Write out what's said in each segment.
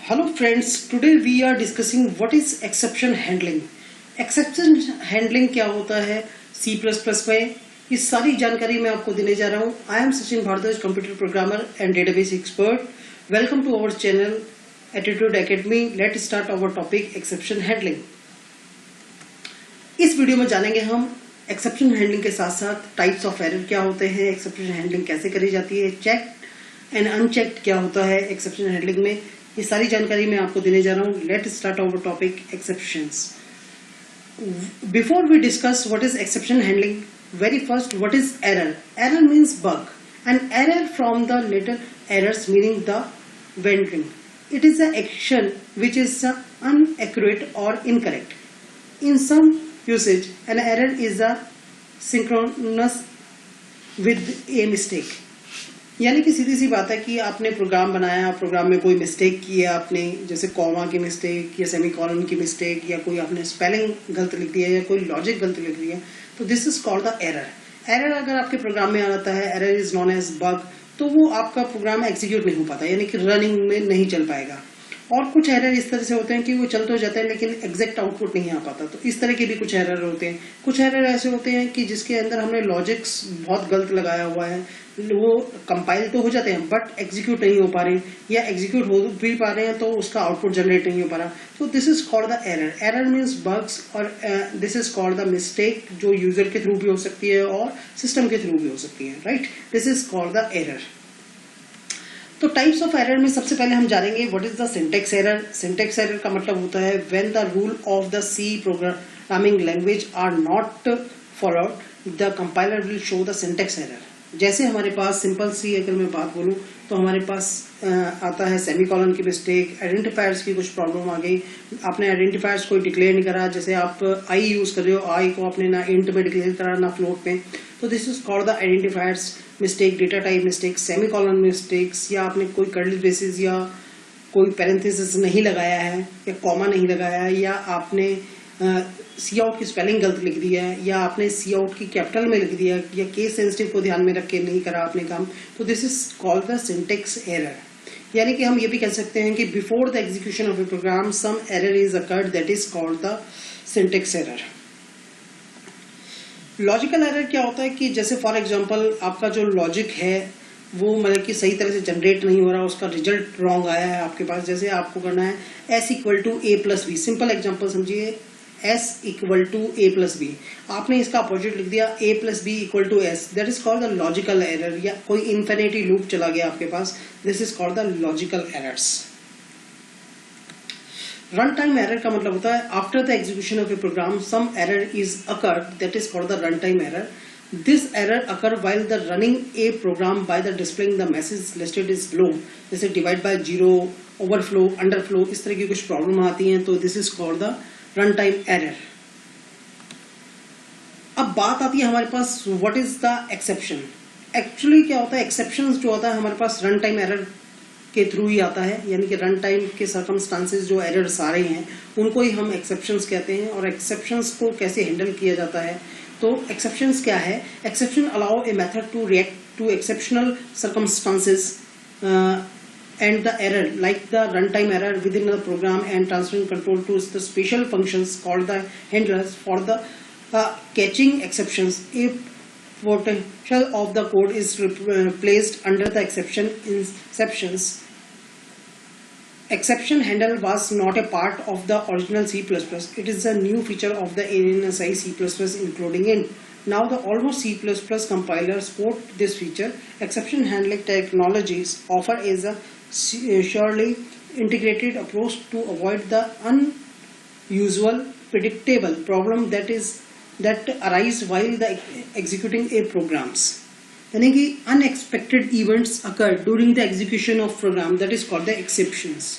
Hello friends, today we are discussing what is exception handling. Exception handling क्या होता है C++ में, इस सारी जानकारी मैं आपको देने जा रहा हूँ. I am Sachin Bhardwaj, computer programmer and database expert. Welcome to our channel Attitude Academy. Let's start our topic exception handling. इस वीडियो में जानेंगे हम एक्सेप्शन हैंडलिंग के साथ साथ टाइप्स ऑफ एरर क्या होते हैं, एक्सेप्शन हैंडलिंग कैसे करी जाती है, चेक एंड अनचेक्ड क्या होता है एक्सेप्शन हैंडलिंग में. ये सारी जानकारी मैं आपको देने जा रहा हूँ. Let start our topic exceptions. Before we discuss what is exception handling, very first what is error. Error means bug and error from the letter errors meaning the wandering. It is a action which is inaccurate और incorrect. In some usage, an error is a synchronous with a mistake. यानी कि सीधी सी बात है कि आपने programme बनाया, programme में कोई मिस्टेक की है आपने, जैसे कॉमा की मिस्टेक या सेमीकोलन की मिस्टेक या कोई आपने स्पेलिंग गलत लिख दिया या कोई लॉजिक गलत लिख दिया, तो this is called the error. Error अगर आपके प्रोग्राम में आ जाता है, error is known as bug, तो वो आपका प्रोग्राम एग्जीक्यूट नहीं हो पाता, यानी कि रनिंग में नहीं चल पाएगा. और कुछ एरर इस तरह से होते हैं कि वो चल तो जाते हैं लेकिन एग्जैक्ट आउटपुट नहीं आ पाता. तो इस तरह के भी कुछ एरर होते हैं. कुछ एरर ऐसे होते हैं कि जिसके अंदर हमने लॉजिक्स बहुत गलत लगाया हुआ है, वो कंपाइल तो हो जाते हैं बट एग्जीक्यूट नहीं हो पा रहे, या एग्जीक्यूट हो भी पा रहे हैं तो उसका आउटपुट जनरेट नहीं हो पा रहा. तो this is called the error. Error means bugs और this is called the mistake, जो यूजर के थ्रू भी हो सकती है और सिस्टम के थ्रू भी हो सकती है. Right, this is called the error. तो टाइप्स ऑफ एरर में सबसे पहले हम जानेंगे what is the syntax error. Syntax error का मतलब होता है when the rule of the C programming language are not followed, the compiler will show the syntax error. जैसे हमारे पास सिंपल सी अगर मैं बात बोलूं तो हमारे पास आता है सेमीकोलन की मिस्टेक, आइडेंटिफायर्स की कुछ प्रॉब्लम आ गई, आपने आइडेंटिफायर्स को डिक्लेयर नहीं करा, जैसे आप आई यूज कर रहे हो, आई को आपने ना इंट में डिक्लेयर करा ना फ्लोट में, तो this is called the identifiers mistake, data type mistake, semicolon mistakes, या आपने कोई कर्ली ब्रेसेस या कोई पैरेंथेसिस नहीं लगाया है या कॉमा नहीं लगाया है, या आपने सी आउट की स्पेलिंग गलत लिख दी है, या आपने सी आउट की कैपिटल में लिख दिया, या केस सेंसिटिव को ध्यान में रख के नहीं करा आपने काम, तो this is called the syntax error. यानी कि हम ये भी कह सकते हैं कि before the execution of a program some error is occurred, that is called the syntax error. Logical error क्या होता है कि जैसे फॉर एग्जांपल आपका जो लॉजिक है वो मतलब कि सही तरह से जनरेट नहीं हो रहा, उसका रिजल्ट रॉन्ग आया है आपके पास. जैसे आपको करना है s equal to a plus B, simple example समझिए, s equal to a plus B, आपने इसका अपोजिट लिख दिया a plus B equal to s, that is called the logical error. या कोई इन्फिनिटी लूप चला गया आपके पास, this is called the logical errors. Run time error का मतलब होता है after the execution of a program some error is occurred, that is called the run time error. This error occur while the running a program by the displaying the message listed is below, जैसे divide by zero, overflow, underflow, इस तरह की कुछ problem आती हैं, तो this is called the run time error. अब बात आती है हमारे पास what is the exception. Actually क्या होता है, एक्सेप्शन जो होता है हमारे पास रन टाइम एरर के थ्रू ही आता है, यानी कि रन टाइम के सर्कमस्टांसेस जो एरर्स आ रहे हैं उनको ही हम एक्सेप्शंस कहते हैं. और एक्सेप्शंस को कैसे हैंडल किया जाता है, तो एक्सेप्शंस क्या है, exception allow a method to react to exceptional circumstances and the error like the runtime error within the program and transferring control to the special functions called the handlers for the catching exceptions. If potential of the code is placed under the exceptions, exception handle was not a part of the original C++. It is a new feature of the ANSI C++ including in. Now the almost C++ compilers support this feature. Exception handling technologies offer as a surely integrated approach to avoid the unusual predictable problem that arise while the executing a programs. यानी कि unexpected events occur during the execution of program, that is called the exceptions.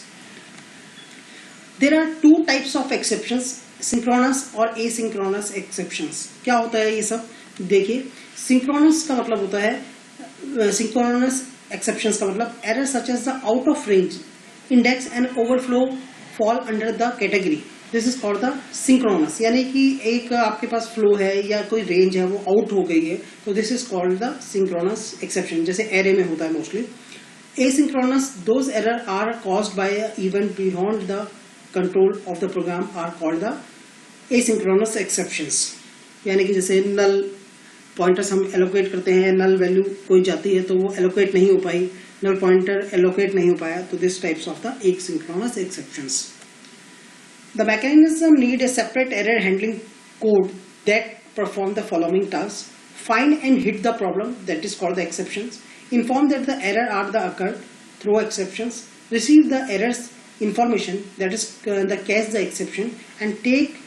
There are two types of exceptions, synchronous और asynchronous exceptions. क्या होता है ये सब देखिए. synchronous का मतलब होता है, synchronous exceptions का मतलब error such as the out of range index and overflow fall under the category. This is called the synchronous. यानी कि एक आपके पास फ्लो है या कोई रेंज है वो आउट हो गई है, तो this is called the synchronous exception. जैसे एरे में होता है mostly. Asynchronous, those errors are caused by an event beyond the control of the program are called the asynchronous exceptions. यानी कि जैसे null pointers हम allocate करते हैं, null value कोई जाती है तो वो allocate नहीं हो पाई, null pointer allocate नहीं हो पाया, तो this types of the asynchronous exceptions. The mechanism need a separate error handling code that perform the following tasks: find and hit the problem, that is called the exceptions; inform that the error are the occurred, throw exceptions; receive the errors information, that is the catch the exception; and take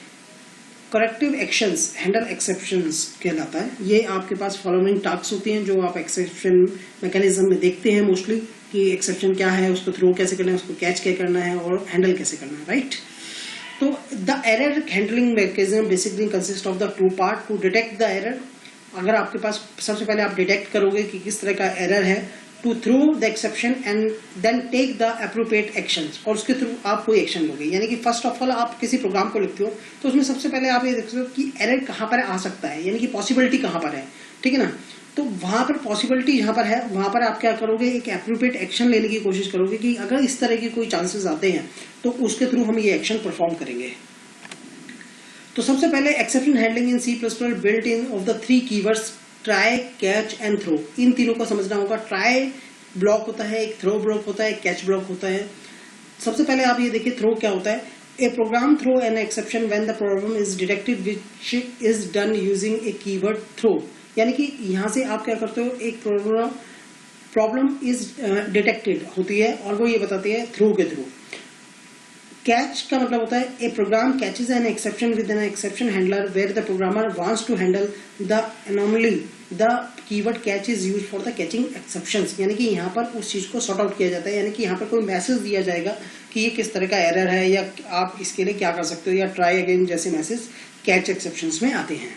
corrective actions, handle exceptions कहलाता है। ये आपके पास following task होती हैं जो आप exception mechanism में देखते हैं मोस्टली, कि एक्सेप्शन क्या है, उसको थ्रो कैसे करना है, उसको कैच क्या करना है और हैंडल कैसे करना है, राइट। तो the error handling mechanism basically consist of the two part. To detect the error, अगर आपके पास सबसे पहले आप डिटेक्ट करोगे कि किस तरह का एरर है, to throw the exception and then take the appropriate actions, और उसके थ्रू आप कोई एक्शन लोगे। यानी कि फर्स्ट ऑफ ऑल आप किसी प्रोग्राम को लिखते हो तो उसमें सबसे पहले आप ये देखते हो कि एरर कहाँ पर आ सकता है, यानी कि पॉसिबिलिटी कहाँ पर है, ठीक है ना। तो वहां पर पॉसिबिलिटी जहां पर है वहां पर आप क्या करोगे, एक अप्रोप्रिएट एक्शन लेने की कोशिश करोगे कि अगर इस तरह के कोई चांसेस आते हैं तो उसके थ्रू हम ये एक्शन परफॉर्म करेंगे। तो सबसे पहले exception handling in C++ built in of the 3 keywords try, catch and throw. इन तीनों को समझना होगा। ट्राई ब्लॉक होता है, एक थ्रो ब्लॉक होता है, एक कैच ब्लॉक होता है। सबसे पहले आप ये देखिए थ्रो क्या होता है। A program throw an exception when the problem is detected which is done using a keyword throw. यानी कि यहां से आप क्या करते हो, एक प्रॉब्लम इज डिटेक्टेड होती है और वो ये बताती है थ्रो के थ्रू। कैच का मतलब होता है a program catches an exception with an exception handler where the programmer wants to handle the anomaly. The keyword catch is used for the catching exceptions. यानी कि यहाँ पर उस चीज को सॉर्ट आउट किया जाता है, यानी कि यहाँ पर कोई मैसेज दिया जाएगा कि ये किस तरह का एरर है या आप इसके लिए क्या कर सकते हो, या ट्राई अगेन जैसे मैसेज कैच एक्सेप्शंस में आते हैं।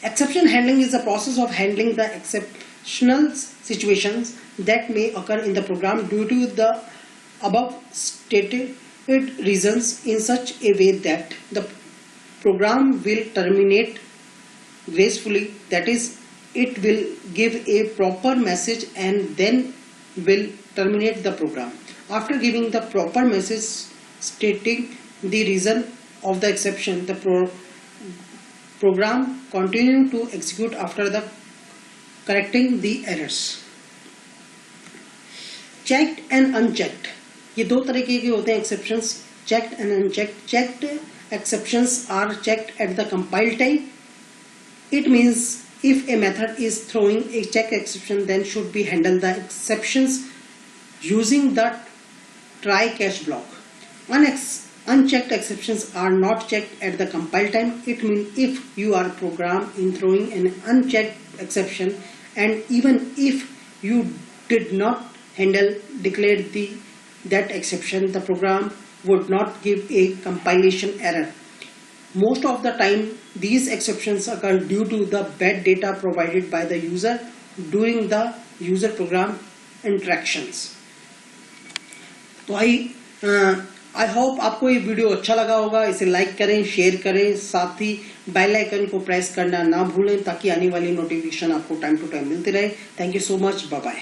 Exception handling is the process of handling the exceptional situations that may occur in the program due to the above stated reasons in such a way that the program will terminate gracefully, that is, it will give a proper message and then will terminate the program. After giving the proper message stating the reason of the exception, the program continue to execute after the correcting the errors. Checked and unchecked, ये दो तरीके के होते हैं exceptions, checked and unchecked. Checked exceptions are checked at the compile time. It means if a method is throwing a check exception, then should be handle the exceptions using the try catch block. Unchecked exceptions are not checked at the compile time. It means if you are programmed in throwing an unchecked exception, and even if you did not declare that exception, the program would not give a compilation error. Most of the time, these exceptions occur due to the bad data provided by the user during the user-program interactions. तो I hope आपको ये video अच्छा लगा होगा। इसे like करें, share करें, साथ ही बेल आइकन को प्रेस करना ना भूलें ताकि आने वाली नोटिफिकेशन आपको टाइम टू टाइम मिलती रहे। Thank you so much, bye bye.